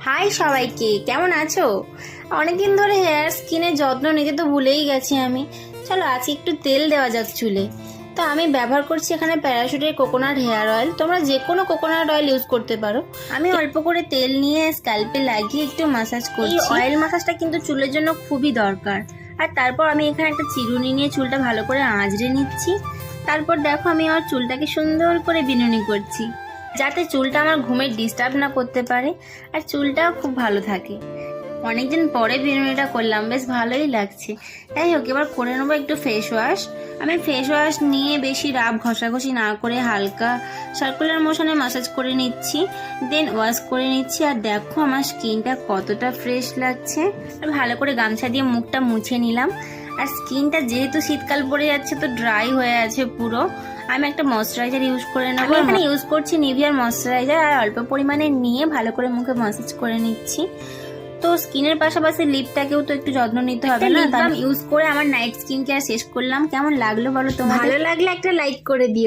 High সবাইকে, কেমন আছো? অনেকদিন ধরে হেয়ার স্কিনের যত্ন নিতে তো ভুলেই গেছি আমি। চলো আজকে একটু তেল দেওয়া যাক চুলে। তো আমি ব্যবহার করছি এখানে প্যারাশুটের কোকোনাট হেয়ার অয়েল। তোমরা যে কোনো কোকোনাট অয়েল ইউজ করতে পারো। আমি অল্প করে তেল নিয়ে স্ক্যাল্পে লাগিয়ে একটু মাসাজ করছি। এই অয়েল মাসাজটা কিন্তু চুলের জন্য খুবই দরকার। আর তারপর আমি এখানে একটা চিরুনি নিয়ে চুলটা ভালো করে আঁচড়ে নিচ্ছি। তারপর দেখো আমি আমার চুলটাকে সুন্দর করে বিনুনি করছি, যাতে চুলটা আমার ঘুমের ডিস্টার্ব না করতে পারে আর চুলটাও খুব ভালো থাকে। অনেকদিন পরে বিনুনিটা করলাম, বেশ ভালোই লাগছে। যাই হোক, এবার করে নেবো একটু ফেস ওয়াশ। আমি ফেস ওয়াশ নিয়ে বেশি রাব ঘষাঘষি না করে হালকা সার্কুলার মোশনে ম্যাসাজ করে নিচ্ছি, দেন ওয়াশ করে নিচ্ছি। আর দেখো আমার স্কিনটা কতটা ফ্রেশ লাগছে। আর ভালো করে গামছা দিয়ে মুখটা মুছে নিলাম। আর স্কিনটা যেহেতু শীতকাল পড়ে যাচ্ছে তো ড্রাই হয়ে আছে পুরো, আমি একটা ময়শ্চারাইজার ইউজ করে নেবো। এখানে ইউজ করছি নিভিয়ার ময়শ্চারাইজার, আর অল্প পরিমাণে নিয়ে ভালো করে মুখে ম্যাসাজ করে নিচ্ছি। তো স্কিনের পাশাপাশি লিপটাকেও তো একটু যত্ন নিতে হবে না। লিপ বাম ইউজ করে আমার নাইট স্কিন কেয়ার শেষ করলাম। কেমন লাগলো বলো তোমার? ভালো লাগলে একটা লাইক করে দিও।